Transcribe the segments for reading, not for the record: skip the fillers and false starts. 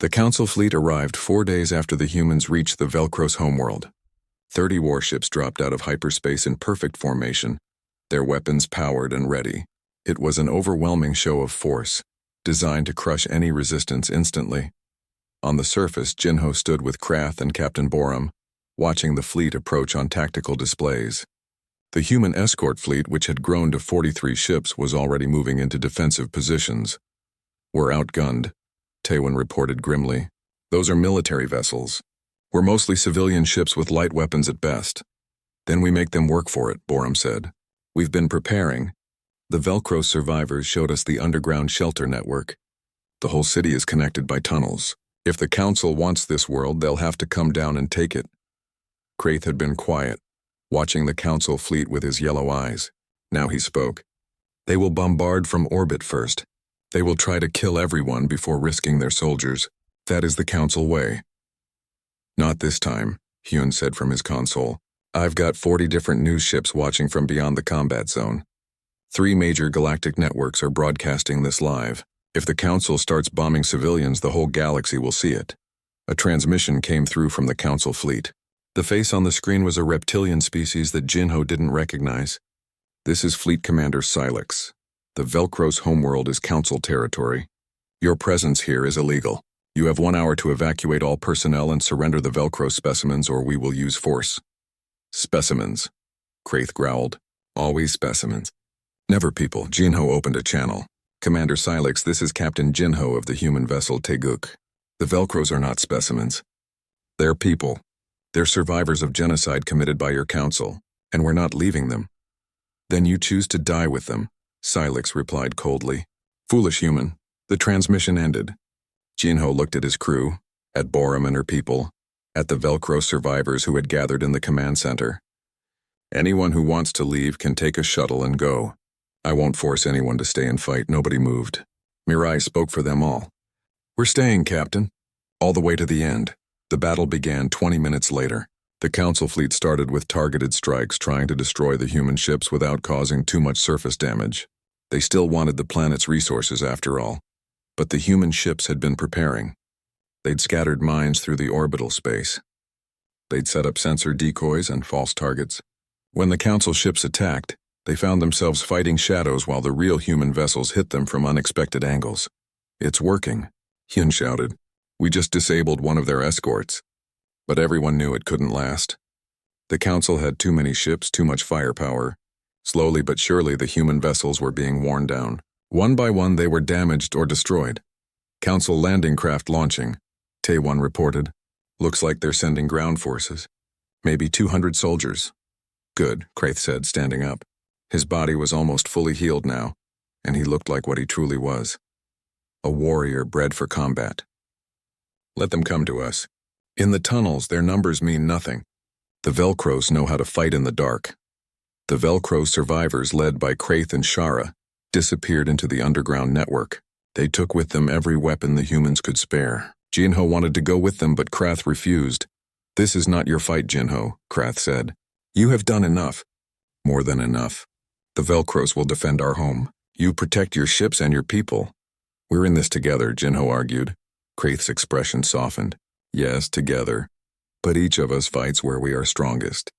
The Council fleet arrived 4 days after the humans reached the Velcros homeworld. 30 warships dropped out of hyperspace in perfect formation, their weapons powered and ready. It was an overwhelming show of force, designed to crush any resistance instantly. On the surface, Jinho stood with Krath and Captain Borum, watching the fleet approach on tactical displays. The human escort fleet, which had grown to 43 ships, was already moving into defensive positions. "We're outgunned," Taewon reported grimly. "Those are military vessels. We're mostly civilian ships with light weapons at best." "Then we make them work for it," Borum said. "We've been preparing." The Velcro survivors showed us the underground shelter network. The whole city is connected by tunnels. If the Council wants this world, they'll have to come down and take it. Krath had been quiet, watching the Council fleet with his yellow eyes. Now he spoke. "They will bombard from orbit first. They will try to kill everyone before risking their soldiers. That is the Council way." "Not this time," Hyun said from his console. "I've got 40 different news ships watching from beyond the combat zone. 3 major galactic networks are broadcasting this live. If the Council starts bombing civilians, the whole galaxy will see it." A transmission came through from the Council fleet. The face on the screen was a reptilian species that Jinho didn't recognize. "This is Fleet Commander Silex. The Velcro's homeworld is Council territory. Your presence here is illegal. You have 1 hour to evacuate all personnel and surrender the Velcro specimens, or we will use force." "Specimens," Krath growled. "Always specimens." "Never people." Jinho opened a channel. "Commander Silex, this is Captain Jinho of the human vessel Taeguk. The Velcros are not specimens. They're people. They're survivors of genocide committed by your Council, and we're not leaving them." "Then you choose to die with them," Silex replied coldly. "Foolish human." The transmission ended. Jinho looked at his crew, at Borum and her people, at the Velcro survivors who had gathered in the command center. "Anyone who wants to leave can take a shuttle and go. I won't force anyone to stay and fight." Nobody moved. Mirai spoke for them all. "We're staying, Captain. All the way to the end." The battle began 20 minutes later. The Council fleet started with targeted strikes, trying to destroy the human ships without causing too much surface damage. They still wanted the planet's resources after all. But the human ships had been preparing. They'd scattered mines through the orbital space. They'd set up sensor decoys and false targets. When the Council ships attacked, they found themselves fighting shadows while the real human vessels hit them from unexpected angles. "It's working," Hyun shouted. "We just disabled one of their escorts." But everyone knew it couldn't last. The Council had too many ships, too much firepower. Slowly but surely the human vessels were being worn down. One by one they were damaged or destroyed. "Council landing craft launching," Taewon reported. "Looks like they're sending ground forces. Maybe 200 soldiers." "Good," Krath said, standing up. His body was almost fully healed now, and he looked like what he truly was. A warrior bred for combat. "Let them come to us. In the tunnels, their numbers mean nothing. The Velcros know how to fight in the dark." The Velcro survivors, led by Krath and Shara, disappeared into the underground network. They took with them every weapon the humans could spare. Jinho wanted to go with them, but Krath refused. "This is not your fight, Jinho," Krath said. "You have done enough." "More than enough. The Velcros will defend our home. You protect your ships and your people." "We're in this together," Jinho argued. Krath's expression softened. "Yes, together. But each of us fights where we are strongest.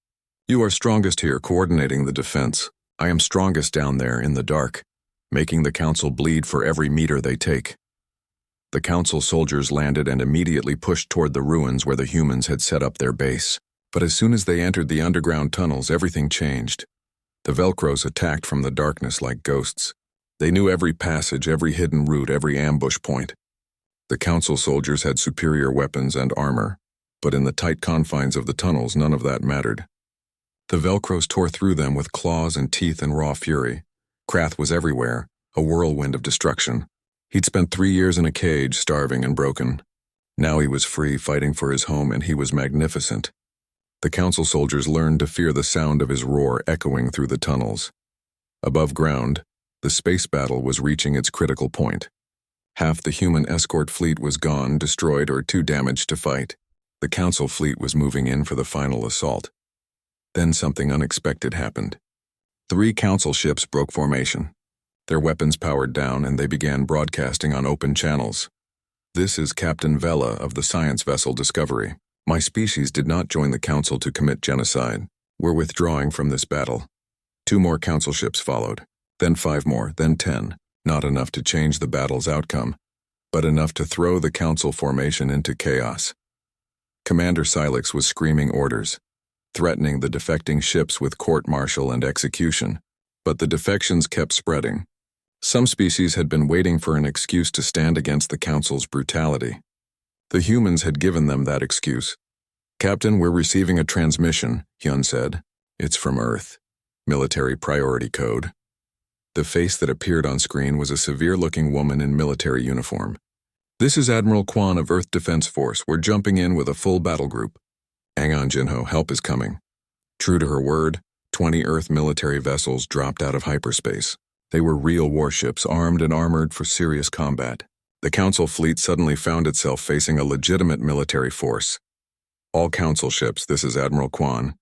You are strongest here, coordinating the defense. I am strongest down there in the dark, making the Council bleed for every meter they take." The Council soldiers landed and immediately pushed toward the ruins where the humans had set up their base. But as soon as they entered the underground tunnels, everything changed. The Velcros attacked from the darkness like ghosts. They knew every passage, every hidden route, every ambush point. The Council soldiers had superior weapons and armor, but in the tight confines of the tunnels, none of that mattered. The Velcros tore through them with claws and teeth and raw fury. Krath was everywhere, a whirlwind of destruction. He'd spent 3 years in a cage, starving and broken. Now he was free, fighting for his home, and he was magnificent. The Council soldiers learned to fear the sound of his roar echoing through the tunnels. Above ground, the space battle was reaching its critical point. Half the human escort fleet was gone, destroyed, or too damaged to fight. The Council fleet was moving in for the final assault. Then something unexpected happened. 3 Council ships broke formation. Their weapons powered down, and they began broadcasting on open channels. This is Captain Vela of the science vessel Discovery. My species did not join the Council to commit genocide. We're withdrawing from this battle. 2 more Council ships followed, then 5 more, then 10. Not enough to change the battle's outcome, but enough to throw the Council formation into chaos. Commander Silex was screaming orders, threatening the defecting ships with court-martial and execution. But the defections kept spreading. Some species had been waiting for an excuse to stand against the Council's brutality. The humans had given them that excuse. "Captain, we're receiving a transmission," Hyun said. "It's from Earth. Military priority code." The face that appeared on screen was a severe-looking woman in military uniform. "This is Admiral Kwan of Earth Defense Force. We're jumping in with a full battle group." "Hang on, Jinho. Help is coming." True to her word, 20 Earth military vessels dropped out of hyperspace. They were real warships, armed and armored for serious combat. The Council fleet suddenly found itself facing a legitimate military force. "All Council ships, this is Admiral Kwan.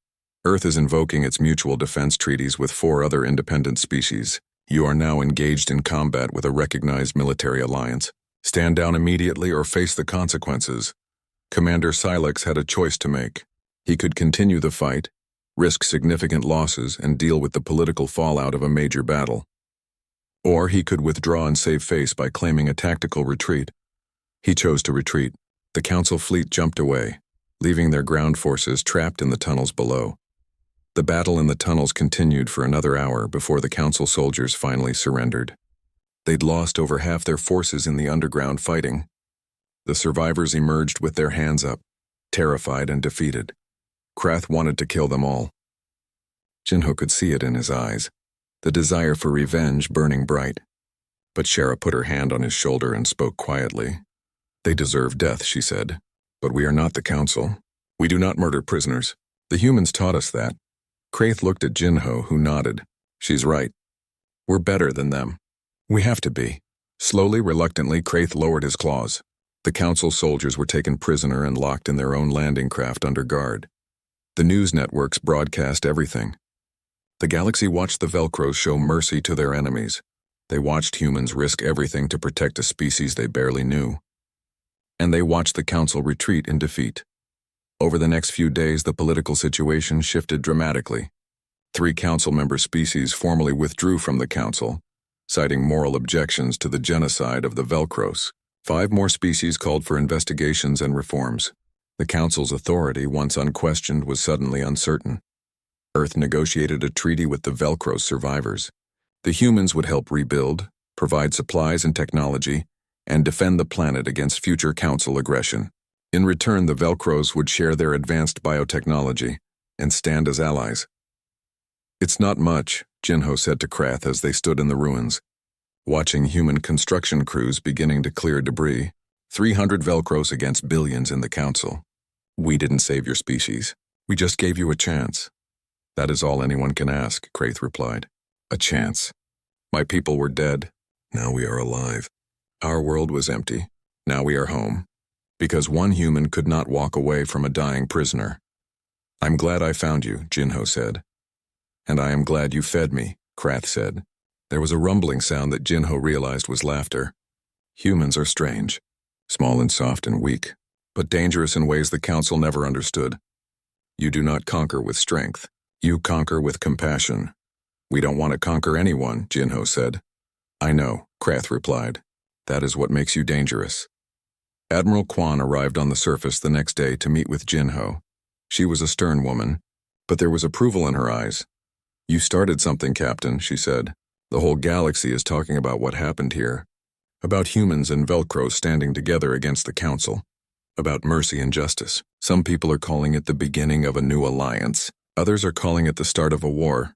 Earth is invoking its mutual defense treaties with 4 other independent species. You are now engaged in combat with a recognized military alliance. Stand down immediately or face the consequences." Commander Silex had a choice to make. He could continue the fight, risk significant losses, and deal with the political fallout of a major battle. Or he could withdraw and save face by claiming a tactical retreat. He chose to retreat. The Council fleet jumped away, leaving their ground forces trapped in the tunnels below. The battle in the tunnels continued for another hour before the Council soldiers finally surrendered. They'd lost over half their forces in the underground fighting. The survivors emerged with their hands up, terrified and defeated. Krath wanted to kill them all. Jinho could see it in his eyes, the desire for revenge burning bright. But Shara put her hand on his shoulder and spoke quietly. "They deserve death," she said. "But we are not the Council. We do not murder prisoners. The humans taught us that." Krath looked at Jinho, who nodded. "She's right. We're better than them. We have to be." Slowly, reluctantly, Krath lowered his claws. The Council soldiers were taken prisoner and locked in their own landing craft under guard. The news networks broadcast everything. The galaxy watched the Velcros show mercy to their enemies. They watched humans risk everything to protect a species they barely knew. And they watched the Council retreat in defeat. Over the next few days, the political situation shifted dramatically. 3 Council-member species formally withdrew from the Council, citing moral objections to the genocide of the Velcros. 5 more species called for investigations and reforms. The Council's authority, once unquestioned, was suddenly uncertain. Earth negotiated a treaty with the Velcros survivors. The humans would help rebuild, provide supplies and technology, and defend the planet against future Council aggression. In return, the Velcros would share their advanced biotechnology and stand as allies. "It's not much," Jinho said to Krath as they stood in the ruins, watching human construction crews beginning to clear debris. 300 Velcros against billions in the Council. "We didn't save your species. We just gave you a chance." "That is all anyone can ask," Krath replied. "A chance. My people were dead. Now we are alive. Our world was empty. Now we are home. Because one human could not walk away from a dying prisoner." "I'm glad I found you," Jinho said. "And I am glad you fed me," Krath said. There was a rumbling sound that Jinho realized was laughter. Humans are strange, small and soft and weak, but dangerous in ways the Council never understood. You do not conquer with strength. You conquer with compassion. "We don't want to conquer anyone," Jinho said. "I know," Krath replied. "That is what makes you dangerous." Admiral Kwan arrived on the surface the next day to meet with Jinho. She was a stern woman, but there was approval in her eyes. "You started something, Captain," she said. "The whole galaxy is talking about what happened here. About humans and Velcro standing together against the Council. About mercy and justice. Some people are calling it the beginning of a new alliance. Others are calling it the start of a war."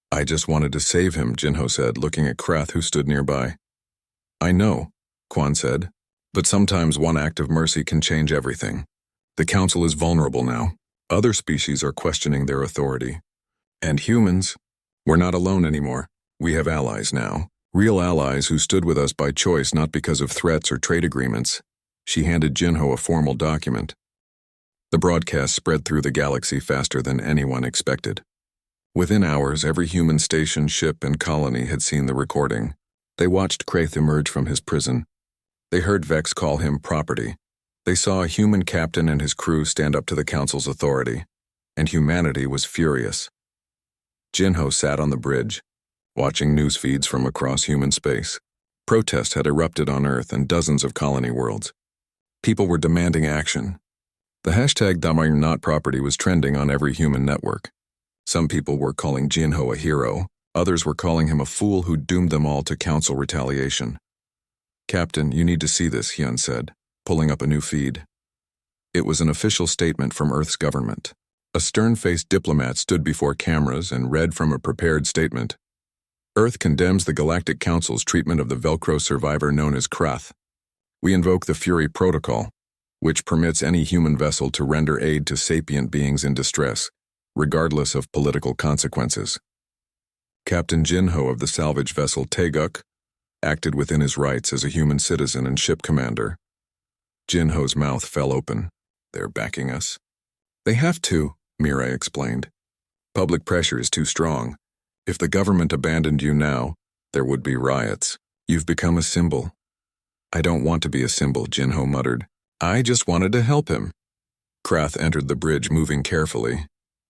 "I just wanted to save him," Jinho said, looking at Krath, who stood nearby. "I know," Kwan said, "but sometimes one act of mercy can change everything. The Council is vulnerable now. Other species are questioning their authority. And humans, we're not alone anymore. We have allies now. Real allies who stood with us by choice, not because of threats or trade agreements." She handed Jinho a formal document. The broadcast spread through the galaxy faster than anyone expected. Within hours, every human station, ship, and colony had seen the recording. They watched Krath emerge from his prison, They heard Vex call him property. They saw a human captain and his crew stand up to the Council's authority, and humanity was furious. Jinho sat on the bridge, watching news feeds from across human space. Protest had erupted on Earth and dozens of colony worlds. People were demanding action. The hashtag Damar Not Property was trending on every human network. Some people were calling Jinho a hero, others were calling him a fool who doomed them all to Council retaliation. "Captain, you need to see this," Hyun said, pulling up a new feed. It was an official statement from Earth's government. A stern-faced diplomat stood before cameras and read from a prepared statement. Earth condemns the Galactic Council's treatment of the Velcro survivor known as Krath. We invoke the Fury Protocol, which permits any human vessel to render aid to sapient beings in distress, regardless of political consequences. Captain Jinho of the salvage vessel Taeguk acted within his rights as a human citizen and ship commander. Jinho's mouth fell open. "They're backing us." "They have to," Mirai explained. "Public pressure is too strong. If the government abandoned you now, there would be riots. You've become a symbol." "I don't want to be a symbol," Jinho muttered. "I just wanted to help him." Krath entered the bridge, moving carefully.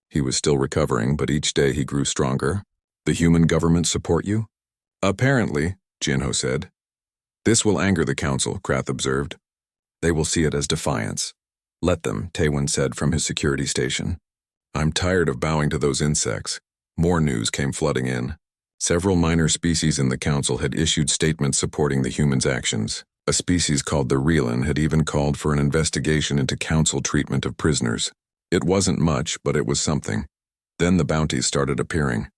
He was still recovering, but each day he grew stronger. "The human government support you?" "Apparently," Jinho said. "This will anger the Council," Krath observed. "They will see it as defiance." "Let them," Taewon said from his security station. "I'm tired of bowing to those insects." More news came flooding in. Several minor species in the Council had issued statements supporting the humans' actions. A species called the Reelan had even called for an investigation into Council treatment of prisoners. It wasn't much, but it was something. Then the bounties started appearing.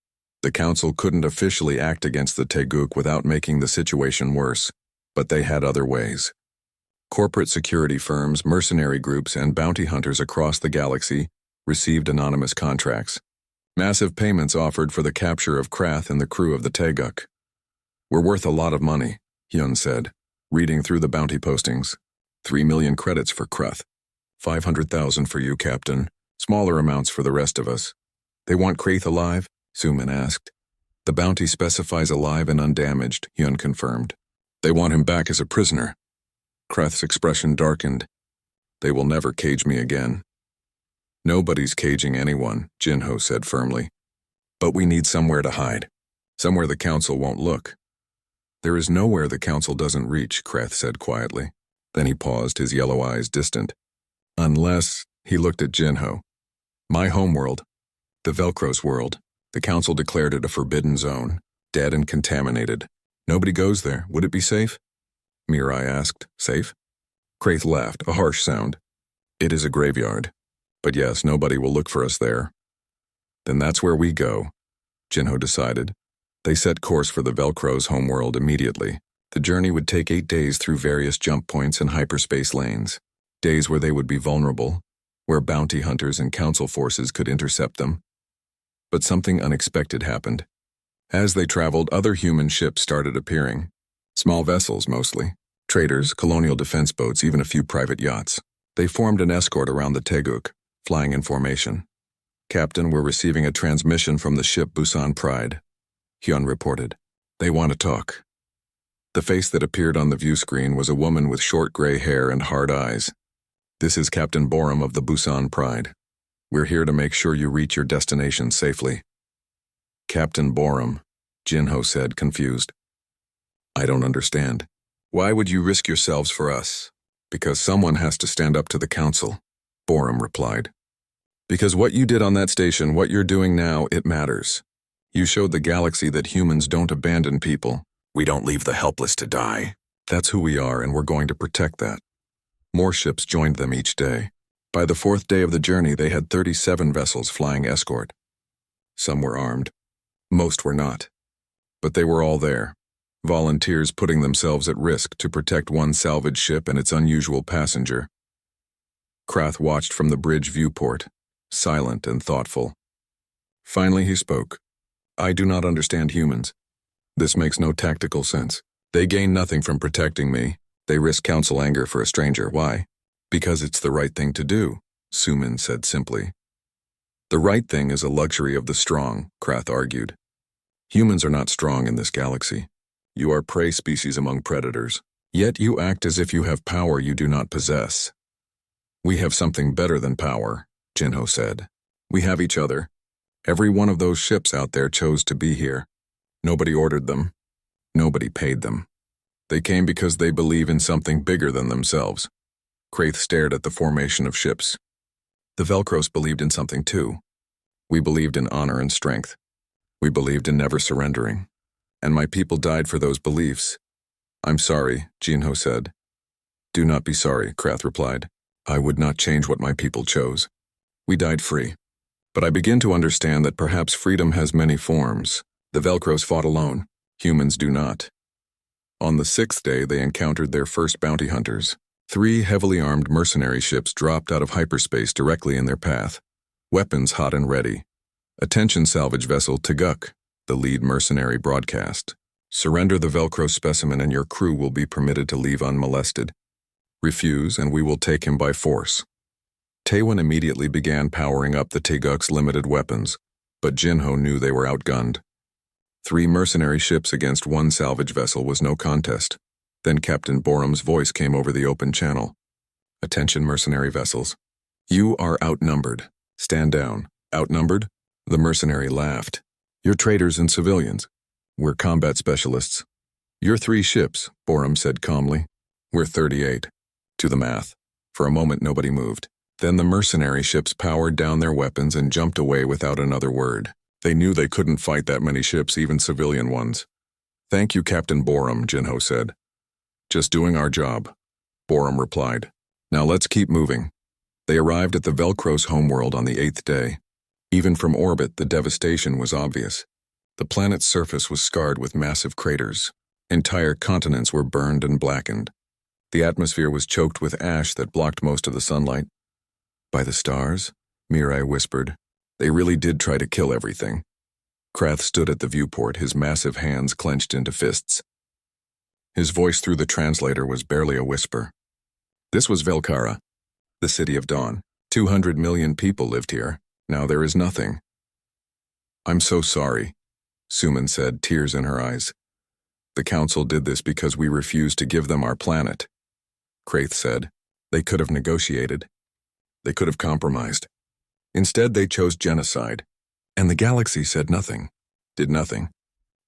The Council couldn't officially act against the Taeguk without making the situation worse, but they had other ways. Corporate security firms, mercenary groups, and bounty hunters across the galaxy received anonymous contracts. Massive payments offered for the capture of Krath and the crew of the Taeguk. "We're worth a lot of money," Hyun said, reading through the bounty postings. 3 million credits for Krath. 500,000 for you, Captain. Smaller amounts for the rest of us. "They want Krath alive?" Suman asked. "The bounty specifies alive and undamaged," Hyun confirmed. "They want him back as a prisoner." Krath's expression darkened. "They will never cage me again." "Nobody's caging anyone," Jinho said firmly. "But we need somewhere to hide. Somewhere the Council won't look." "There is nowhere the Council doesn't reach," Krath said quietly. Then he paused, his yellow eyes distant. "Unless," he looked at Jinho. "My homeworld, the Velcro's world. The Council declared it a forbidden zone, dead and contaminated. Nobody goes there. Would it be safe?" Mirai asked. "Safe?" Krath laughed, a harsh sound. "It is a graveyard. But yes, nobody will look for us there." "Then that's where we go," Jinho decided. They set course for the Velcro's homeworld immediately. The journey would take 8 days through various jump points and hyperspace lanes. Days where they would be vulnerable, where bounty hunters and Council forces could intercept them. But something unexpected happened. As they traveled, other human ships started appearing. Small vessels, mostly. Traders, colonial defense boats, even a few private yachts. They formed an escort around the Taeguk, flying in formation. "Captain, we're receiving a transmission from the ship Busan Pride," Hyun reported. "They want to talk." The face that appeared on the view screen was a woman with short gray hair and hard eyes. "This is Captain Borum of the Busan Pride. We're here to make sure you reach your destination safely." "Captain Borum," Jinho said, confused. "I don't understand. Why would you risk yourselves for us?" "Because someone has to stand up to the Council," Borum replied. "Because what you did on that station, what you're doing now, it matters. You showed the galaxy that humans don't abandon people. We don't leave the helpless to die. That's who we are, and we're going to protect that." More ships joined them each day. By the 4th day of the journey, they had 37 vessels flying escort. Some were armed. Most were not. But they were all there. Volunteers putting themselves at risk to protect one salvage ship and its unusual passenger. Krath watched from the bridge viewport, silent and thoughtful. Finally he spoke. "I do not understand humans. This makes no tactical sense. They gain nothing from protecting me. They risk Council anger for a stranger. Why?" "Because it's the right thing to do," Suman said simply. "The right thing is a luxury of the strong," Krath argued. "Humans are not strong in this galaxy. You are prey species among predators. Yet you act as if you have power you do not possess. We have something better than power, Jinho said. We have each other. Every one of those ships out there chose to be here. Nobody ordered them. Nobody paid them. They came because they believe in something bigger than themselves. Kraith stared at the formation of ships. The Velcros believed in something too. We believed in honor and strength. We believed in never surrendering. And my people died for those beliefs. I'm sorry, Jinho said. Do not be sorry, Kraith replied. I would not change what my people chose. We died free. But I begin to understand that perhaps freedom has many forms. The Velcros fought alone. Humans do not. On the 6th day, they encountered their first bounty hunters. 3 heavily armed mercenary ships dropped out of hyperspace directly in their path. Weapons hot and ready. Attention salvage vessel Taguk, the lead mercenary broadcast. Surrender the Velcro specimen and your crew will be permitted to leave unmolested. Refuse and we will take him by force. Taewon immediately began powering up the Taguk's limited weapons, but Jinho knew they were outgunned. 3 mercenary ships against 1 salvage vessel was no contest. Then Captain Borum's voice came over the open channel. Attention mercenary vessels. You are outnumbered. Stand down. Outnumbered? The mercenary laughed. You're traitors and civilians. We're combat specialists. You're 3 ships, Borum said calmly. We're 38. To the math. For a moment nobody moved. Then the mercenary ships powered down their weapons and jumped away without another word. They knew they couldn't fight that many ships, even civilian ones. Thank you, Captain Borum, Jinho said. Just doing our job, Borum replied. Now let's keep moving. They arrived at the Velcros homeworld on the 8th day. Even from orbit, the devastation was obvious. The planet's surface was scarred with massive craters. Entire continents were burned and blackened. The atmosphere was choked with ash that blocked most of the sunlight. By the stars, Mirai whispered. They really did try to kill everything. Krath stood at the viewport, his massive hands clenched into fists. His voice through the translator was barely a whisper. This was Velkara, the city of dawn. 200 million people lived here. Now there is nothing. I'm so sorry, Suman said, tears in her eyes. The council did this because we refused to give them our planet. Kraith said. They could have negotiated. They could have compromised. Instead, they chose genocide. And the galaxy said nothing, did nothing,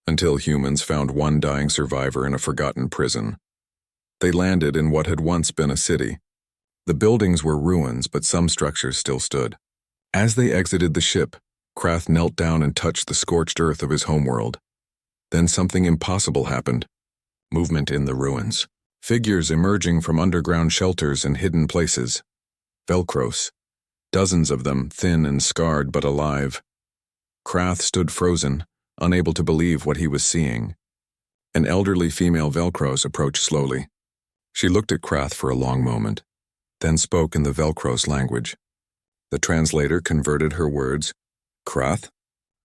until humans found 1 dying survivor in a forgotten prison. They landed in what had once been a city. The buildings were ruins, but some structures still stood. As they exited the ship, Krath knelt down and touched the scorched earth of his homeworld. Then something impossible happened. Movement in the ruins. Figures emerging from underground shelters and hidden places. Velcros. Dozens of them, thin and scarred but alive. Krath stood frozen, unable to believe what he was seeing. An elderly female Velcros approached slowly. She looked at Krath for a long moment, then spoke in the Velcros language. The translator converted her words. Krath?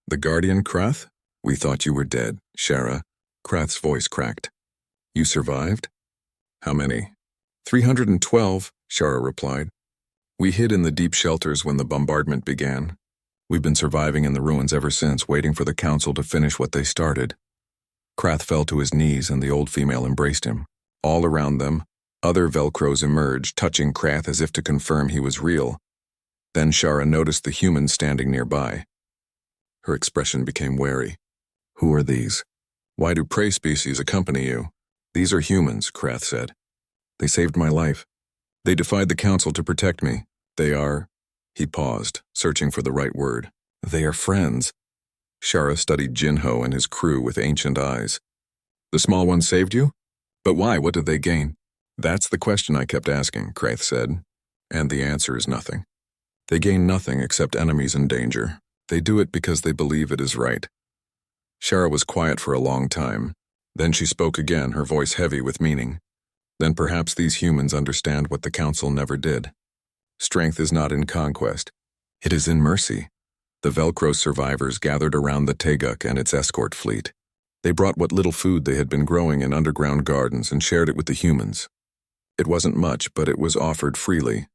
The Guardian Krath? We thought you were dead, Shara. Krath's voice cracked. You survived? How many? 312, Shara replied. We hid in the deep shelters when the bombardment began. We've been surviving in the ruins ever since, waiting for the council to finish what they started. Krath fell to his knees and the old female embraced him. All around them, other Velcros emerged, touching Krath as if to confirm he was real. Then Shara noticed the humans standing nearby. Her expression became wary. Who are these? Why do prey species accompany you? These are humans, Krath said. They saved my life. They defied the council to protect me. They are... He paused, searching for the right word. They are friends. Shara studied Jinho and his crew with ancient eyes. The small ones saved you? But why? What did they gain? That's the question I kept asking, Krath said. And the answer is nothing. They gain nothing except enemies and danger. They do it because they believe it is right. Shara was quiet for a long time. Then she spoke again, her voice heavy with meaning. Then perhaps these humans understand what the council never did. Strength is not in conquest. It is in mercy. The Velcro survivors gathered around the Taguk and its escort fleet. They brought what little food they had been growing in underground gardens and shared it with the humans. It wasn't much, but it was offered freely.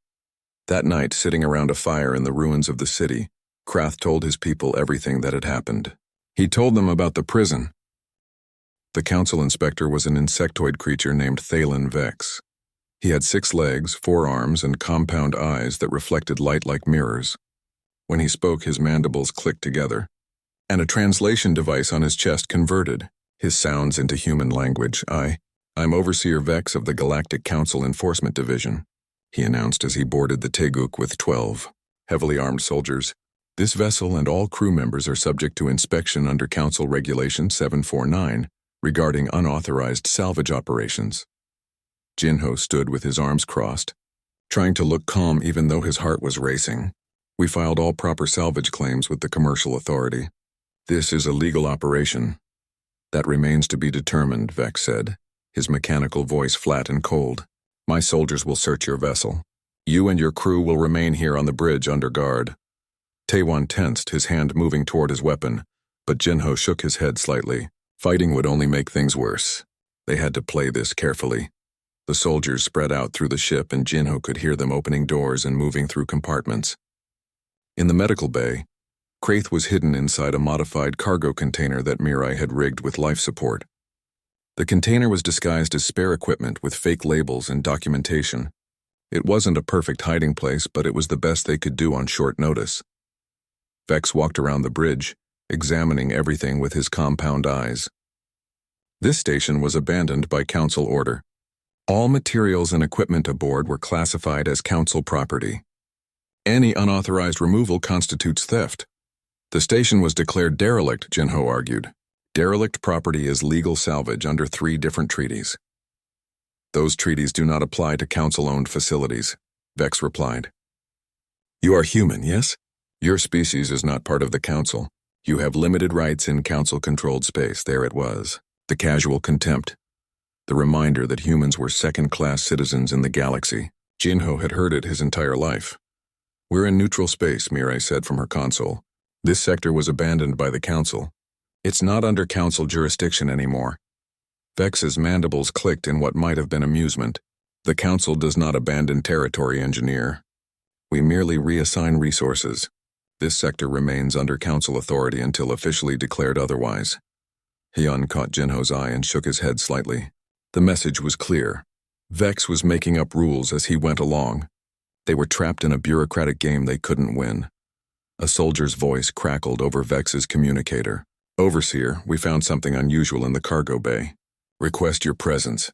That night, sitting around a fire in the ruins of the city, Krath told his people everything that had happened. He told them about the prison. The council inspector was an insectoid creature named Thalen Vex. He had 6 legs, 4 arms, and compound eyes that reflected light like mirrors. When he spoke, his mandibles clicked together, and a translation device on his chest converted his sounds into human language. I'm Overseer Vex of the Galactic Council Enforcement Division, he announced as he boarded the Teguk with 12 heavily armed soldiers. This vessel and all crew members are subject to inspection under Council Regulation 749 regarding unauthorized salvage operations. Jinho stood with his arms crossed, trying to look calm even though his heart was racing. We filed all proper salvage claims with the commercial authority. This is a legal operation. That remains to be determined, Vex said, his mechanical voice flat and cold. My soldiers will search your vessel. You and your crew will remain here on the bridge under guard. Taewon tensed, his hand moving toward his weapon, but Jinho shook his head slightly. Fighting would only make things worse. They had to play this carefully. The soldiers spread out through the ship and Jinho could hear them opening doors and moving through compartments. In the medical bay, Kraith was hidden inside a modified cargo container that Mirai had rigged with life support. The container was disguised as spare equipment with fake labels and documentation. It wasn't a perfect hiding place, but it was the best they could do on short notice. Vex walked around the bridge, examining everything with his compound eyes. This station was abandoned by council order. All materials and equipment aboard were classified as council property. Any unauthorized removal constitutes theft. The station was declared derelict, Jinho argued. Derelict property is legal salvage under 3 different treaties. Those treaties do not apply to council-owned facilities, Vex replied. You are human, yes? Your species is not part of the council. You have limited rights in council-controlled space. There it was. The casual contempt. The reminder that humans were second-class citizens in the galaxy. Jinho had heard it his entire life. We're in neutral space, Mirai said from her console. This sector was abandoned by the council. It's not under council jurisdiction anymore. Vex's mandibles clicked in what might have been amusement. The council does not abandon territory, engineer. We merely reassign resources. This sector remains under council authority until officially declared otherwise. Hyun caught Jinho's eye and shook his head slightly. The message was clear. Vex was making up rules as he went along. They were trapped in a bureaucratic game they couldn't win. A soldier's voice crackled over Vex's communicator. Overseer, we found something unusual in the cargo bay. Request your presence.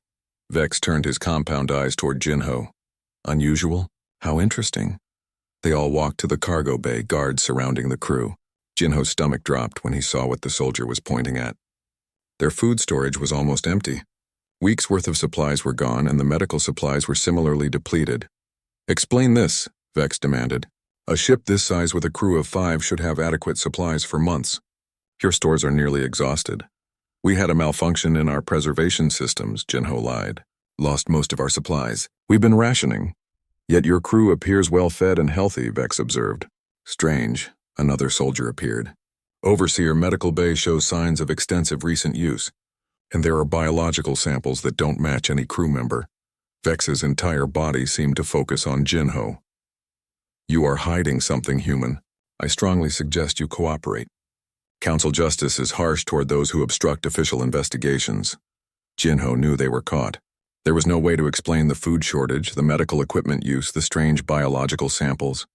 Vex turned his compound eyes toward Jinho. Unusual? How interesting. They all walked to the cargo bay, guards surrounding the crew. Jinho's stomach dropped when he saw what the soldier was pointing at. Their food storage was almost empty. Weeks' worth of supplies were gone, and the medical supplies were similarly depleted. Explain this, Vex demanded. A ship this size with a crew of 5 should have adequate supplies for months. Your stores are nearly exhausted. We had a malfunction in our preservation systems, Jinho lied. Lost most of our supplies. We've been rationing. Yet your crew appears well-fed and healthy, Vex observed. Strange, another soldier appeared. Overseer, medical bay shows signs of extensive recent use, and there are biological samples that don't match any crew member. Vex's entire body seemed to focus on Jinho. You are hiding something, human. I strongly suggest you cooperate. Council justice is harsh toward those who obstruct official investigations. Jinho knew they were caught. There was no way to explain the food shortage, the medical equipment use, the strange biological samples.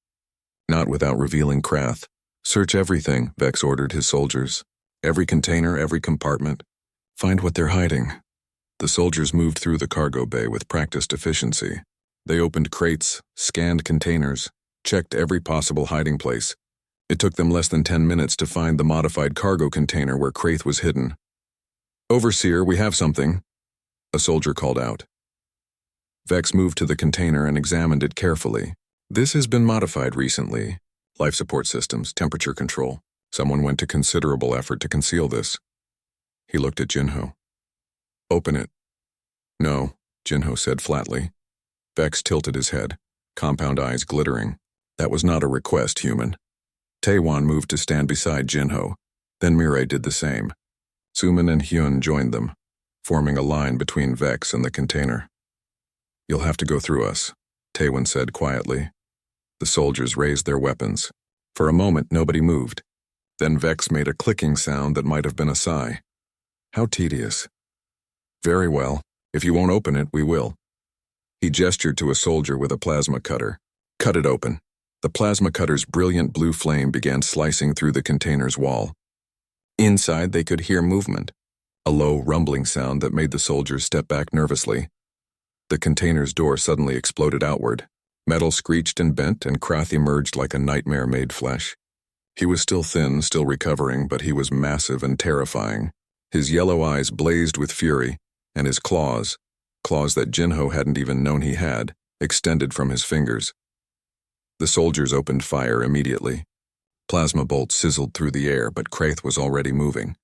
Not without revealing Krath. Search everything, Vex ordered his soldiers. Every container, every compartment. Find what they're hiding. The soldiers moved through the cargo bay with practiced efficiency. They opened crates, scanned containers, checked every possible hiding place. It took them less than 10 minutes to find the modified cargo container where Kraith was hidden. Overseer, we have something, a soldier called out. Vex moved to the container and examined it carefully. This has been modified recently. Life support systems, temperature control. Someone went to considerable effort to conceal this. He looked at Jinho. Open it. No, Jinho said flatly. Vex tilted his head, compound eyes glittering. That was not a request, human. Taewon moved to stand beside Jinho. Then Mirai did the same. Suman and Hyun joined them, forming a line between Vex and the container. You'll have to go through us, Taewon said quietly. The soldiers raised their weapons. For a moment, nobody moved. Then Vex made a clicking sound that might have been a sigh. How tedious. Very well. If you won't open it, we will. He gestured to a soldier with a plasma cutter. Cut it open. The plasma cutter's brilliant blue flame began slicing through the container's wall. Inside, they could hear movement, a low rumbling sound that made the soldiers step back nervously. The container's door suddenly exploded outward. Metal screeched and bent, and Krath emerged like a nightmare made flesh. He was still thin, still recovering, but he was massive and terrifying. His yellow eyes blazed with fury, and his claws that Jinho hadn't even known he had, extended from his fingers. The soldiers opened fire immediately. Plasma bolts sizzled through the air, but Krath was already moving.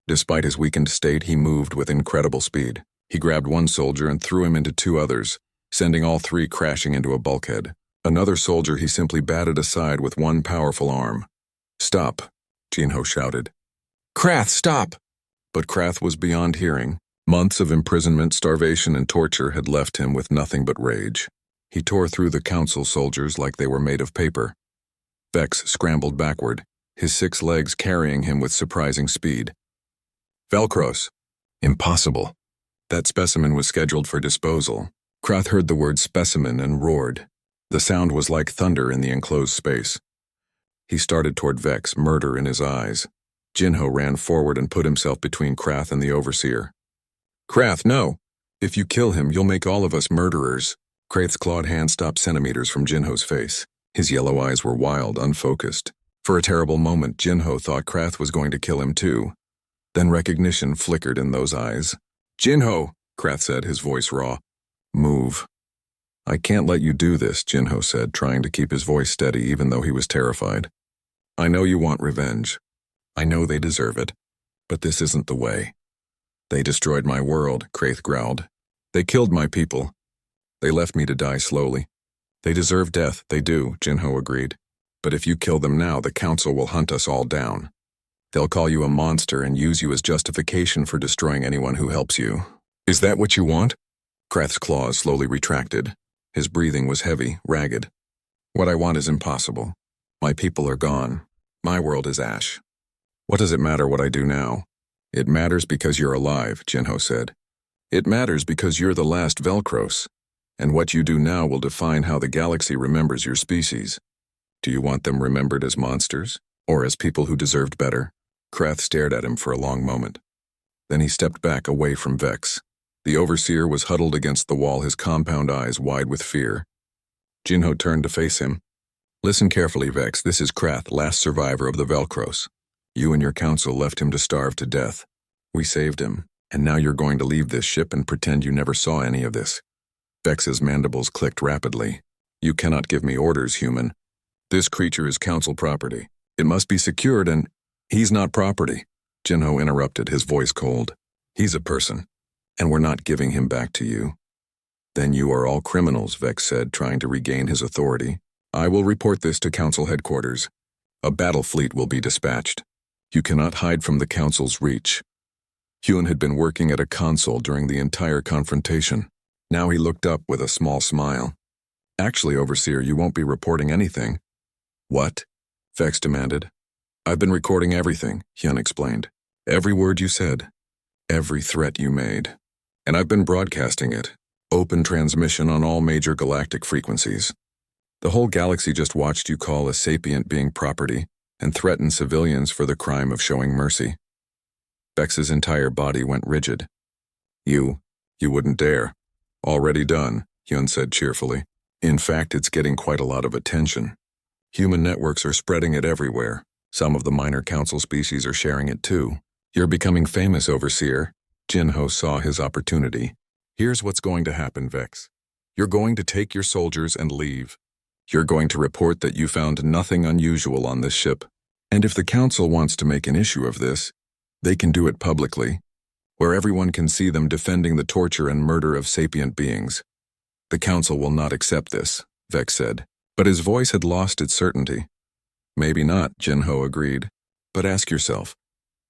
Despite his weakened state, he moved with incredible speed. He grabbed one soldier and threw him into two others, sending all three crashing into a bulkhead. Another soldier he simply batted aside with one powerful arm. "Stop," Jinho shouted. "Krath, stop!" But Krath was beyond hearing. Months of imprisonment, starvation, and torture had left him with nothing but rage. He tore through the council soldiers like they were made of paper. Vex scrambled backward, his 6 legs carrying him with surprising speed. "Velcros." Impossible. That specimen was scheduled for disposal. Krath heard the word specimen and roared. The sound was like thunder in the enclosed space. He started toward Vex, murder in his eyes. Jinho ran forward and put himself between Krath and the overseer. "Krath, no! If you kill him, you'll make all of us murderers." Krath's clawed hand stopped centimeters from Jinho's face. His yellow eyes were wild, unfocused. For a terrible moment, Jinho thought Krath was going to kill him too. Then recognition flickered in those eyes. "Jinho," Krath said, his voice raw. "Move." "I can't let you do this," Jinho said, trying to keep his voice steady even though he was terrified. "I know you want revenge. I know they deserve it. But this isn't the way." "They destroyed my world," Krath growled. "They killed my people. They left me to die slowly." "They deserve death, they do," Jinho agreed. "But if you kill them now, the council will hunt us all down. They'll call you a monster and use you as justification for destroying anyone who helps you." "Is that what you want?" Krath's claws slowly retracted. His breathing was heavy, ragged. "What I want is impossible. My people are gone. My world is ash. What does it matter what I do now?" "It matters because you're alive," Jinho said. "It matters because you're the last Velcros. And what you do now will define how the galaxy remembers your species. Do you want them remembered as monsters, or as people who deserved better?" Krath stared at him for a long moment. Then he stepped back away from Vex. The overseer was huddled against the wall, his compound eyes wide with fear. Jinho turned to face him. "Listen carefully, Vex. This is Krath, last survivor of the Velcros. You and your council left him to starve to death. We saved him, and now you're going to leave this ship and pretend you never saw any of this." Vex's mandibles clicked rapidly. "You cannot give me orders, human. This creature is council property. It must be secured and—" "He's not property," Jinho interrupted, his voice cold. "He's a person, and we're not giving him back to you." "Then you are all criminals," Vex said, trying to regain his authority. "I will report this to council headquarters. A battle fleet will be dispatched. You cannot hide from the council's reach." Hyun had been working at a console during the entire confrontation. Now he looked up with a small smile. "Actually, Overseer, you won't be reporting anything." "What?" Vex demanded. "I've been recording everything," Hyun explained. "Every word you said. Every threat you made. And I've been broadcasting it. Open transmission on all major galactic frequencies. The whole galaxy just watched you call a sapient being property and threaten civilians for the crime of showing mercy." Vex's entire body went rigid. You wouldn't dare." "Already done," Hyun said cheerfully. "In fact, it's getting quite a lot of attention. Human networks are spreading it everywhere. Some of the minor council species are sharing it too. You're becoming famous, Overseer." Jinho saw his opportunity. "Here's what's going to happen, Vex. You're going to take your soldiers and leave. You're going to report that you found nothing unusual on this ship. And if the council wants to make an issue of this, they can do it publicly, where everyone can see them defending the torture and murder of sapient beings. The council will not accept this," Vex said, but his voice had lost its certainty. "Maybe not," Jinho agreed. "But ask yourself,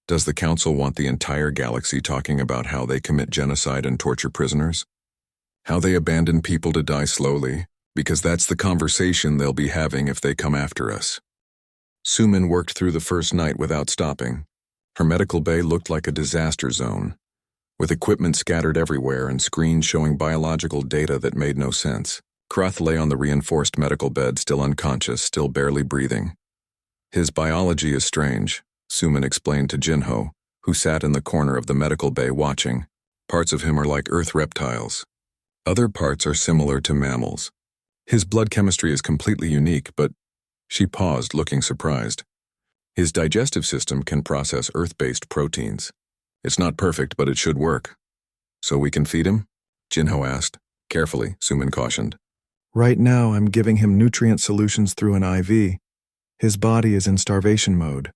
does the council want the entire galaxy talking about how they commit genocide and torture prisoners? How they abandon people to die slowly? Because that's the conversation they'll be having if they come after us." Sumin worked through the first night without stopping. Her medical bay looked like a disaster zone, with equipment scattered everywhere and screens showing biological data that made no sense. Krath lay on the reinforced medical bed, still unconscious, still barely breathing. His biology is strange, Suman explained to Jinho, who sat in the corner of the medical bay watching. Parts of him are like Earth reptiles. Other parts are similar to mammals. His blood chemistry is completely unique, but... She paused, looking surprised. His digestive system can process Earth-based proteins. It's not perfect, but it should work. So we can feed him? Jinho asked. Carefully, Suman cautioned. Right now, I'm giving him nutrient solutions through an IV. His body is in starvation mode.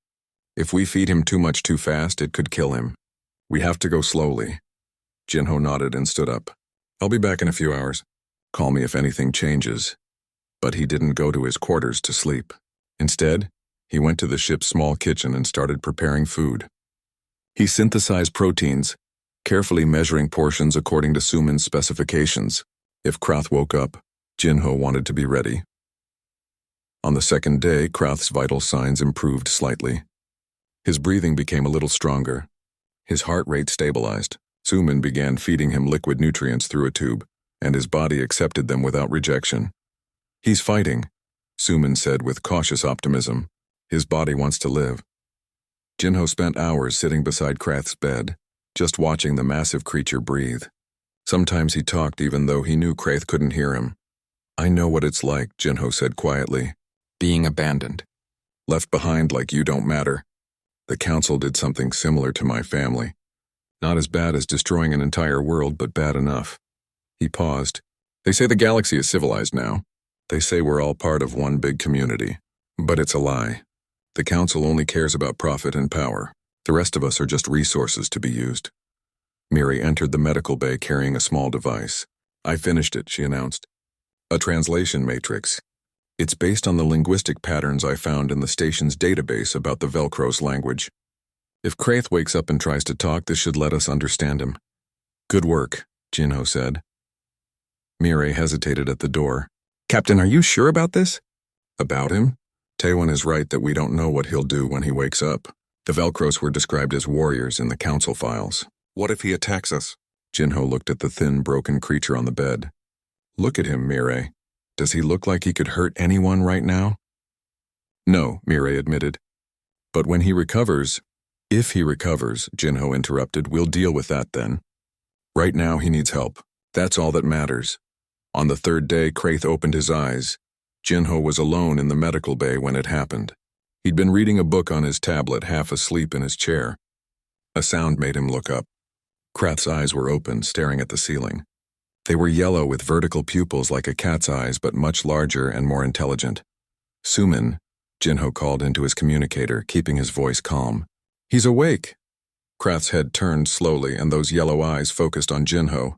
If we feed him too much too fast, it could kill him. We have to go slowly. Jinho nodded and stood up. I'll be back in a few hours. Call me if anything changes. But he didn't go to his quarters to sleep. Instead, he went to the ship's small kitchen and started preparing food. He synthesized proteins, carefully measuring portions according to Suman's specifications. If Krath woke up, Jinho wanted to be ready. On the second day, Krath's vital signs improved slightly. His breathing became a little stronger. His heart rate stabilized. Suman began feeding him liquid nutrients through a tube, and his body accepted them without rejection. He's fighting, Suman said with cautious optimism. His body wants to live. Jinho spent hours sitting beside Krath's bed, just watching the massive creature breathe. Sometimes he talked even though he knew Krath couldn't hear him. I know what it's like, Jinho said quietly. Being abandoned. Left behind like you don't matter. The council did something similar to my family. Not as bad as destroying an entire world, but bad enough. He paused. They say the galaxy is civilized now. They say we're all part of one big community. But it's a lie. The council only cares about profit and power. The rest of us are just resources to be used. Miri entered the medical bay carrying a small device. I finished it, she announced. A translation matrix. It's based on the linguistic patterns I found in the station's database about the Velcros language. If Krath wakes up and tries to talk, this should let us understand him. Good work, Jinho said. Miri hesitated at the door. Captain, are you sure about this? About him? Taewon is right that we don't know what he'll do when he wakes up. The Velcros were described as warriors in the council files. What if he attacks us? Jinho looked at the thin, broken creature on the bed. Look at him, Miri. Does he look like he could hurt anyone right now? No, Miri admitted. But when he recovers, if he recovers, Jinho interrupted, we'll deal with that then. Right now he needs help. That's all that matters. On the third day, Krath opened his eyes. Jinho was alone in the medical bay when it happened. He'd been reading a book on his tablet, half asleep in his chair. A sound made him look up. Krath's eyes were open, staring at the ceiling. They were yellow with vertical pupils like a cat's eyes, but much larger and more intelligent. Suman, Jinho called into his communicator, keeping his voice calm. He's awake. Krath's head turned slowly, and those yellow eyes focused on Jinho.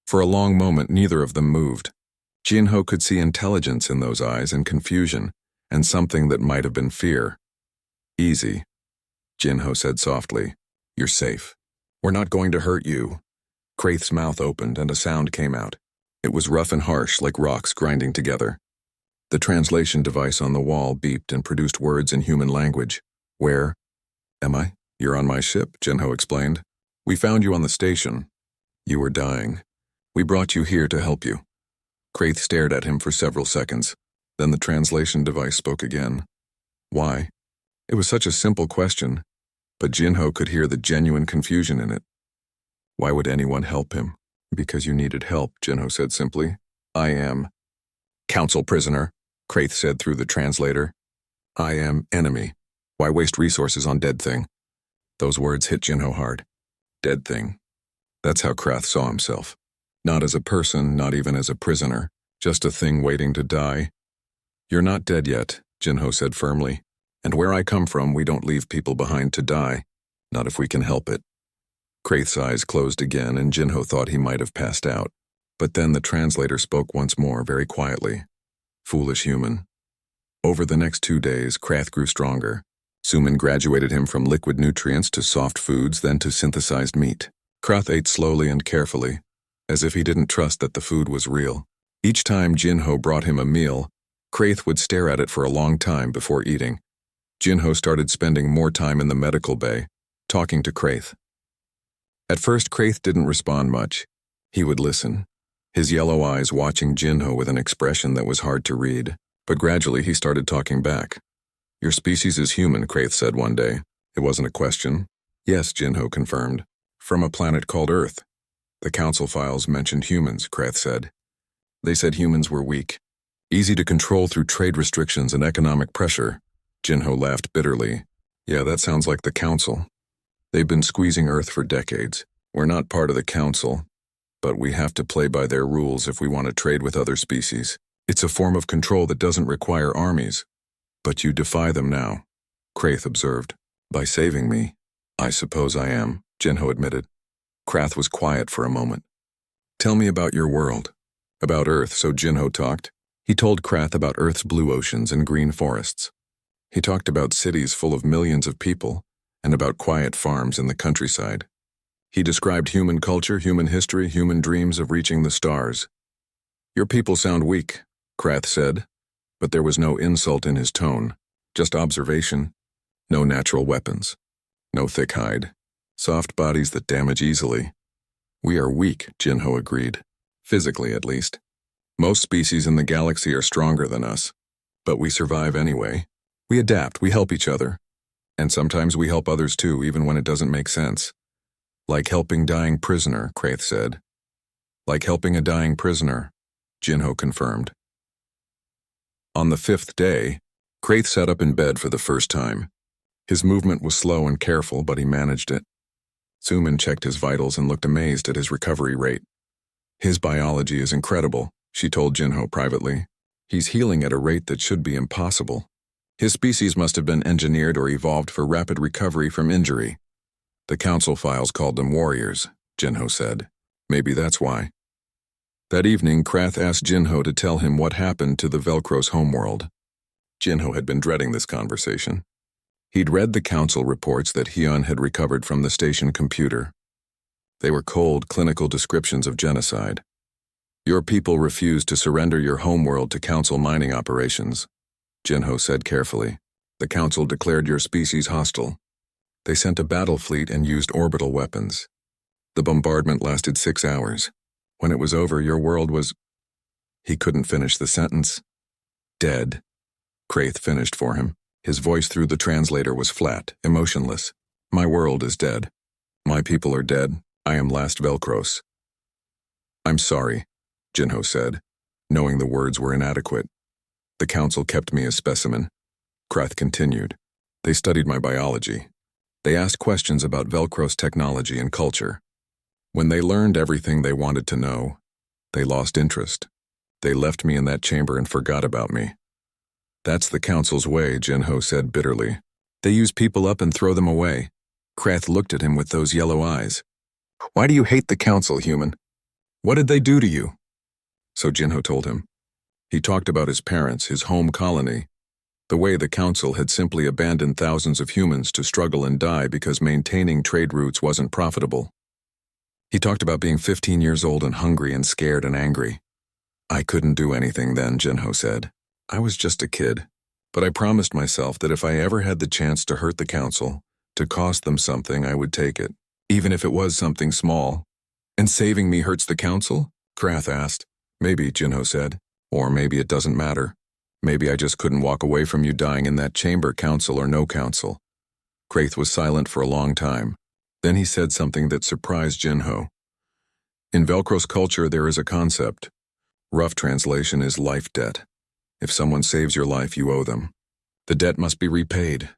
For a long moment, neither of them moved. Jinho could see intelligence in those eyes and confusion, and something that might have been fear. Easy, Jinho said softly. You're safe. We're not going to hurt you. Krath's mouth opened and a sound came out. It was rough and harsh, like rocks grinding together. The translation device on the wall beeped and produced words in human language. Where am I? You're on my ship, Jinho explained. We found you on the station. You were dying. We brought you here to help you. Krath stared at him for several seconds. Then the translation device spoke again. Why? It was such a simple question, but Jinho could hear the genuine confusion in it. Why would anyone help him? Because you needed help, Jinho said simply. I am council prisoner, Krath said through the translator. I am enemy. Why waste resources on dead thing? Those words hit Jinho hard. Dead thing. That's how Krath saw himself. Not as a person, not even as a prisoner, just a thing waiting to die. You're not dead yet, Jinho said firmly. And where I come from, we don't leave people behind to die. Not if we can help it. Krath's eyes closed again, and Jinho thought he might have passed out. But then the translator spoke once more, very quietly. Foolish human. Over the next 2 days, Krath grew stronger. Suman graduated him from liquid nutrients to soft foods, then to synthesized meat. Krath ate slowly and carefully, as if he didn't trust that the food was real. Each time Jinho brought him a meal, Krath would stare at it for a long time before eating. Jinho started spending more time in the medical bay, talking to Kraith. At first, Kraith didn't respond much. He would listen, his yellow eyes watching Jinho with an expression that was hard to read. But gradually he started talking back. "Your species is human," Kraith said one day. It wasn't a question. "Yes," Jinho confirmed. "From a planet called Earth." "The council files mentioned humans," Kraith said. "They said humans were weak, easy to control through trade restrictions and economic pressure." Jinho laughed bitterly. "Yeah, that sounds like the council. They've been squeezing Earth for decades. We're not part of the council, but we have to play by their rules if we want to trade with other species. It's a form of control that doesn't require armies. But you defy them now," Kraith observed. "By saving me." "I suppose I am," Jinho admitted. Kraith was quiet for a moment. "Tell me about your world." About Earth, so Jinho talked. He told Kraith about Earth's blue oceans and green forests. He talked about cities full of millions of people, and about quiet farms in the countryside. He described human culture, human history, human dreams of reaching the stars. "Your people sound weak," Kraith said, but there was no insult in his tone, just observation. No natural weapons, no thick hide, soft bodies that damage easily. "We are weak," Jinho agreed, physically at least. "Most species in the galaxy are stronger than us, but we survive anyway. We adapt, we help each other. And sometimes we help others too, even when it doesn't make sense." "Like helping dying prisoner," Kraith said. "Like helping a dying prisoner," Jinho confirmed. On the 5th day, Kraith sat up in bed for the first time. His movement was slow and careful, but he managed it. Suman checked his vitals and looked amazed at his recovery rate. "His biology is incredible," she told Jinho privately. "He's healing at a rate that should be impossible. His species must have been engineered or evolved for rapid recovery from injury." "The council files called them warriors," Jinho said. "Maybe that's why." That evening, Kraith asked Jinho to tell him what happened to the Velcro's homeworld. Jinho had been dreading this conversation. He'd read the council reports that Hyun had recovered from the station computer. They were cold, clinical descriptions of genocide. "Your people refused to surrender your homeworld to council mining operations," Jinho said carefully. "The council declared your species hostile. They sent a battle fleet and used orbital weapons. The bombardment lasted 6 hours. When it was over, your world was—" He couldn't finish the sentence. "Dead." Kraith finished for him. His voice through the translator was flat, emotionless. "My world is dead. My people are dead. I am last Velcros." "I'm sorry," Jinho said, knowing the words were inadequate. "The council kept me a specimen." Kraith continued. "They studied my biology. They asked questions about Velcros technology and culture. When they learned everything they wanted to know, they lost interest. They left me in that chamber and forgot about me." "That's the council's way," Jinho said bitterly. "They use people up and throw them away." Kraith looked at him with those yellow eyes. "Why do you hate the council, human? What did they do to you?" So Jinho told him. He talked about his parents, his home colony, the way the council had simply abandoned thousands of humans to struggle and die because maintaining trade routes wasn't profitable. He talked about being 15 years old and hungry and scared and angry. "I couldn't do anything then," Jinho said. "I was just a kid. But I promised myself that if I ever had the chance to hurt the council, to cost them something, I would take it, even if it was something small." "And saving me hurts the council?" Kraith asked. "Maybe," Jinho said. "Or maybe it doesn't matter. Maybe I just couldn't walk away from you dying in that chamber, council or no council." Kraith was silent for a long time. Then he said something that surprised Jinho. "In Velcro's culture there is a concept. Rough translation is life debt. If someone saves your life, you owe them. The debt must be repaid."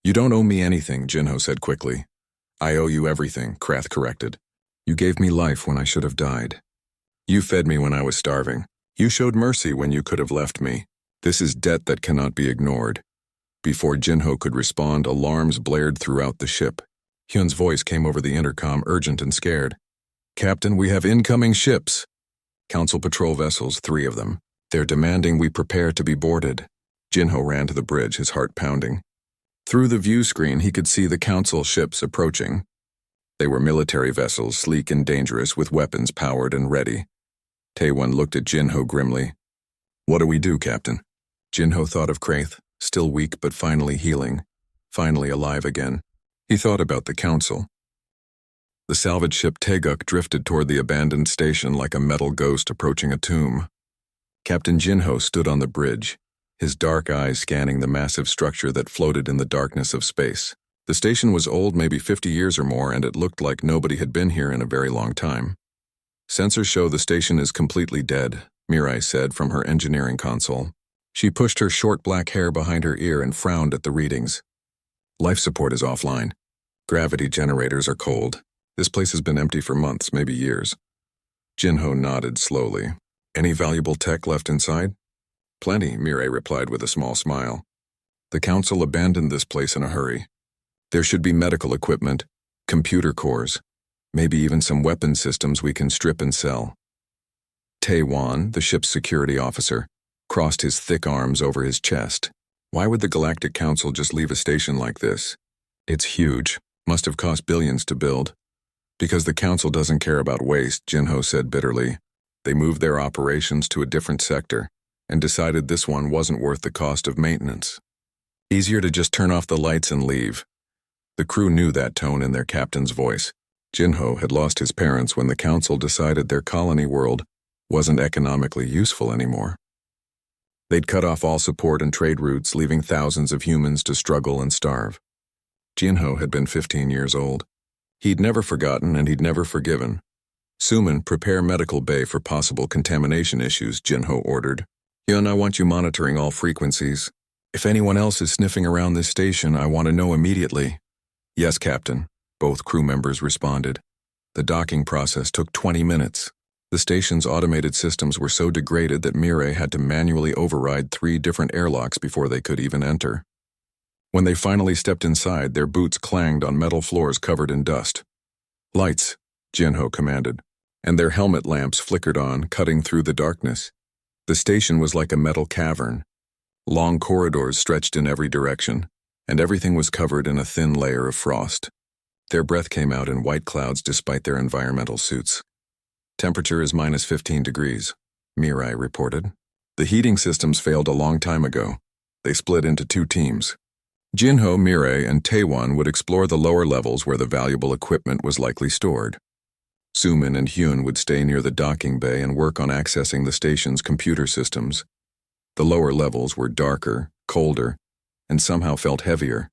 "You don't owe me anything," Jinho said quickly. "I owe you everything," Kraith corrected. "You gave me life when I should have died. You fed me when I was starving. You showed mercy when you could have left me. This is debt that cannot be ignored." Before Jinho could respond, alarms blared throughout the ship. Hyun's voice came over the intercom, urgent and scared. "Captain, we have incoming ships." "Council patrol vessels, 3 of them. They're demanding we prepare to be boarded." Jinho ran to the bridge, his heart pounding. Through the view screen, he could see the council ships approaching. They were military vessels, sleek and dangerous, with weapons powered and ready. Taewon looked at Jinho grimly. "What do we do, Captain?" Jinho thought of Kraith, still weak but finally healing, finally alive again. He thought about the council. The salvage ship Taeguk drifted toward the abandoned station like a metal ghost approaching a tomb. Captain Jinho stood on the bridge, his dark eyes scanning the massive structure that floated in the darkness of space. The station was old, maybe 50 years or more, and it looked like nobody had been here in a very long time. "Sensors show the station is completely dead," Mirai said from her engineering console. She pushed her short black hair behind her ear and frowned at the readings. "Life support is offline. Gravity generators are cold. This place has been empty for months, maybe years." Jinho nodded slowly. "Any valuable tech left inside?" "Plenty," Mirai replied with a small smile. "The council abandoned this place in a hurry. There should be medical equipment, computer cores, maybe even some weapon systems we can strip and sell." Tae-wan, the ship's security officer, crossed his thick arms over his chest. "Why would the Galactic Council just leave a station like this? It's huge. Must have cost billions to build." "Because the council doesn't care about waste," Jinho said bitterly. "They moved their operations to a different sector and decided this one wasn't worth the cost of maintenance. Easier to just turn off the lights and leave." The crew knew that tone in their captain's voice. Jinho had lost his parents when the council decided their colony world wasn't economically useful anymore. They'd cut off all support and trade routes, leaving thousands of humans to struggle and starve. Jinho had been 15 years old. He'd never forgotten and he'd never forgiven. "Suman, prepare medical bay for possible contamination issues," Jinho ordered. "Yun, I want you monitoring all frequencies. If anyone else is sniffing around this station, I want to know immediately." "Yes, Captain," both crew members responded. The docking process took 20 minutes. The station's automated systems were so degraded that Mirai had to manually override 3 different airlocks before they could even enter. When they finally stepped inside, their boots clanged on metal floors covered in dust. "Lights," Jinho commanded, and their helmet lamps flickered on, cutting through the darkness. The station was like a metal cavern. Long corridors stretched in every direction, and everything was covered in a thin layer of frost. Their breath came out in white clouds despite their environmental suits. "Temperature is minus 15 degrees, Mirai reported. "The heating systems failed a long time ago. They split into 2 teams. Jinho, Mirai, and Tae-wan would explore the lower levels where the valuable equipment was likely stored. Suman and Hyun would stay near the docking bay and work on accessing the station's computer systems. The lower levels were darker, colder, and somehow felt heavier.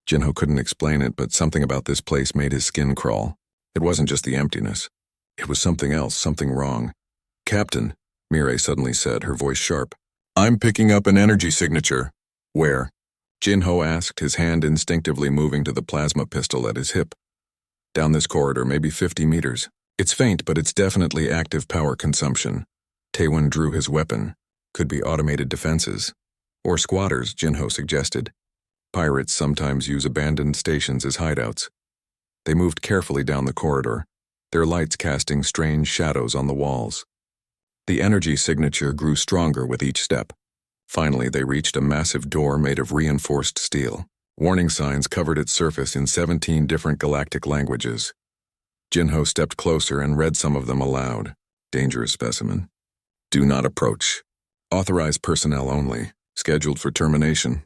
Jinho couldn't explain it, but something about this place made his skin crawl. It wasn't just the emptiness. It was something else, something wrong. "Captain," Mirai suddenly said, her voice sharp. "I'm picking up an energy signature." "Where?" Jinho asked, his hand instinctively moving to the plasma pistol at his hip. "Down this corridor, maybe 50 meters. It's faint, but it's definitely active power consumption." Tae-wan drew his weapon. "Could be automated defenses. Or squatters," Jinho suggested. "Pirates sometimes use abandoned stations as hideouts." They moved carefully down the corridor, their lights casting strange shadows on the walls. The energy signature grew stronger with each step. Finally, they reached a massive door made of reinforced steel. Warning signs covered its surface in 17 different galactic languages. Jinho stepped closer and read some of them aloud. "Dangerous specimen. Do not approach. Authorized personnel only. Scheduled for termination."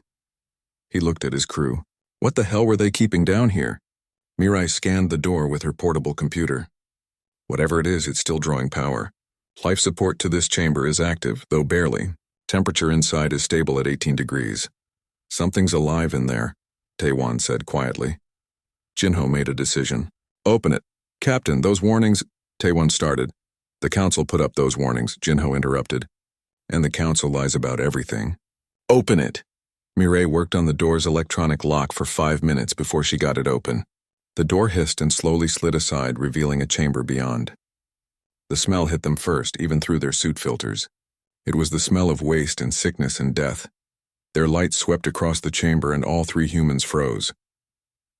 He looked at his crew. What the hell were they keeping down here? Mirai scanned the door with her portable computer. "Whatever it is, it's still drawing power. Life support to this chamber is active, though barely. Temperature inside is stable at 18 degrees. Something's alive in there," Tae-wan said quietly. Jinho made a decision. "Open it." "Captain, those warnings—" Tae-wan started. "The council put up those warnings," Jinho interrupted. "And the council lies about everything." "Open it." Mirai worked on the door's electronic lock for 5 minutes before she got it open. The door hissed and slowly slid aside, revealing a chamber beyond. The smell hit them first, even through their suit filters. It was the smell of waste and sickness and death. Their light swept across the chamber and all 3 humans froze.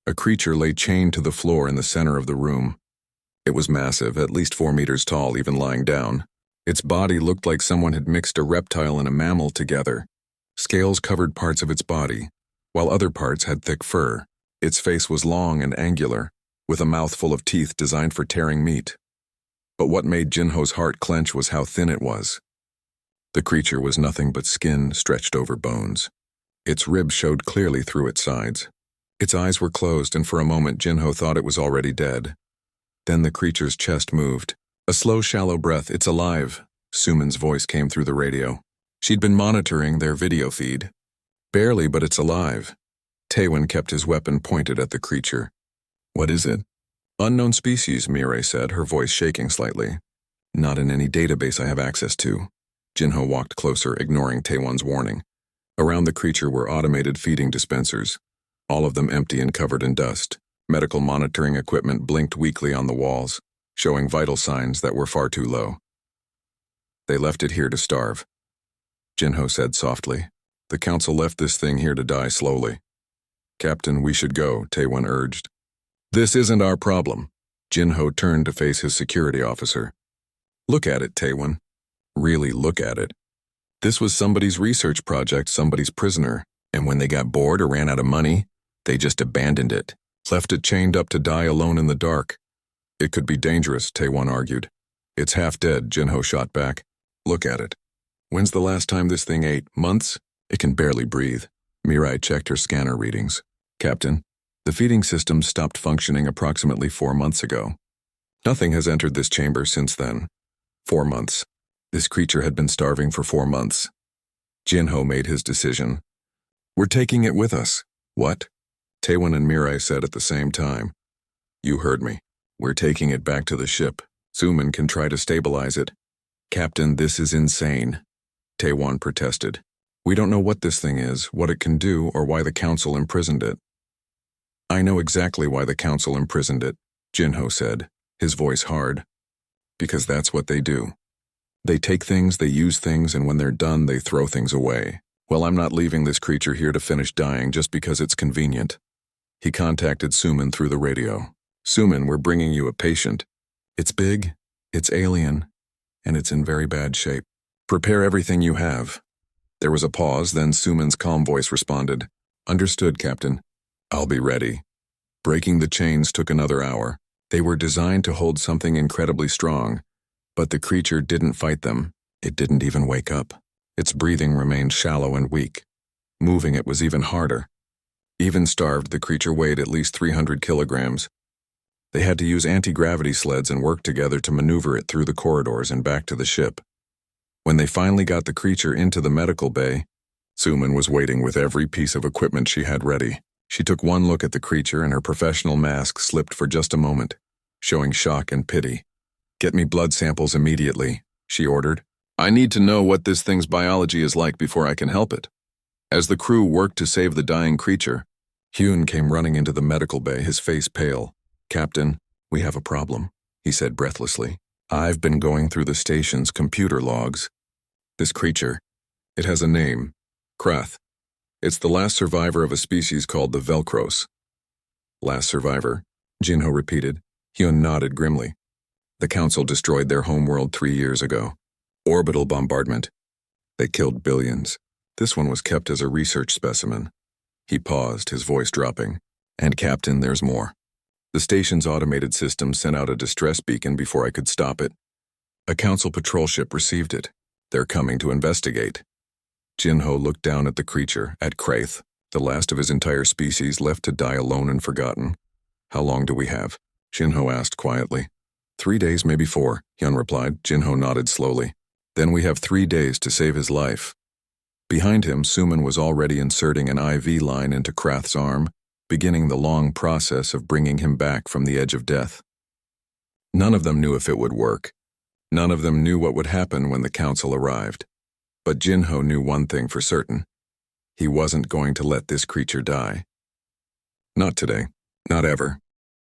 A creature lay chained to the floor in the center of the room. It was massive, at least 4 meters tall, even lying down. Its body looked like someone had mixed a reptile and a mammal together. Scales covered parts of its body, while other parts had thick fur. Its face was long and angular, with a mouth full of teeth designed for tearing meat. But what made Jinho's heart clench was how thin it was. The creature was nothing but skin stretched over bones. Its ribs showed clearly through its sides. Its eyes were closed, and for a moment Jinho thought it was already dead. Then the creature's chest moved. A slow, shallow breath. "It's alive," Suman's voice came through the radio. She'd been monitoring their video feed. "Barely, but it's alive." Taewon kept his weapon pointed at the creature. "What is it?" "Unknown species," Mirai said, her voice shaking slightly. "Not in any database I have access to." Jinho walked closer, ignoring Taewon's warning. Around the creature were automated feeding dispensers, all of them empty and covered in dust. Medical monitoring equipment blinked weakly on the walls, showing vital signs that were far too low. "They left it here to starve," Jinho said softly. "The council left this thing here to die slowly." "Captain, we should go," Taewon urged. "This isn't our problem." Jinho turned to face his security officer. "Look at it, Taewon. Really look at it. This was somebody's research project, somebody's prisoner, and when they got bored or ran out of money, they just abandoned it, left it chained up to die alone in the dark. It could be dangerous," Taewon argued. "It's half dead," Jinho shot back. "Look at it. When's the last time this thing ate? Months? It can barely breathe." Mirai checked her scanner readings. "Captain, the feeding system stopped functioning approximately 4 months ago. Nothing has entered this chamber since then. 4 months. This creature had been starving for 4 months. Jinho made his decision. "We're taking it with us." "What?" Taewon and Mirai said at the same time. "You heard me. We're taking it back to the ship. Suman can try to stabilize it." "Captain, this is insane," Taewon protested. "We don't know what this thing is, what it can do, or why the council imprisoned it." "I know exactly why the council imprisoned it," Jinho said, his voice hard. "Because that's what they do. They take things, they use things, and when they're done, they throw things away. Well, I'm not leaving this creature here to finish dying just because it's convenient." He contacted Suman through the radio. "Suman, we're bringing you a patient. It's big, it's alien, and it's in very bad shape. Prepare everything you have." There was a pause, then Suman's calm voice responded. "Understood, Captain. I'll be ready." Breaking the chains took another hour. They were designed to hold something incredibly strong, but the creature didn't fight them. It didn't even wake up. Its breathing remained shallow and weak. Moving it was even harder. Even starved, the creature weighed at least 300 kilograms. They had to use anti-gravity sleds and work together to maneuver it through the corridors and back to the ship. When they finally got the creature into the medical bay, Suman was waiting with every piece of equipment she had ready. She took one look at the creature and her professional mask slipped for just a moment, showing shock and pity. "Get me blood samples immediately," she ordered. "I need to know what this thing's biology is like before I can help it." As the crew worked to save the dying creature, Hyun came running into the medical bay, his face pale. "Captain, we have a problem," he said breathlessly. "I've been going through the station's computer logs. This creature, it has a name, Krath. It's the last survivor of a species called the Velcros." "Last survivor," Jinho repeated. Hyun nodded grimly. "The council destroyed their homeworld 3 years ago. Orbital bombardment. They killed billions. This one was kept as a research specimen." He paused, his voice dropping. "And Captain, there's more. The station's automated system sent out a distress beacon before I could stop it. A council patrol ship received it. They're coming to investigate." Jinho looked down at the creature, at Krath, the last of his entire species left to die alone and forgotten. "How long do we have?" Jinho asked quietly. 3 days, maybe 4, Hyun replied. Jinho nodded slowly. "Then we have 3 days to save his life." Behind him, Suman was already inserting an IV line into Krath's arm, beginning the long process of bringing him back from the edge of death. None of them knew if it would work. None of them knew what would happen when the council arrived. But Jinho knew one thing for certain. He wasn't going to let this creature die. Not today. Not ever.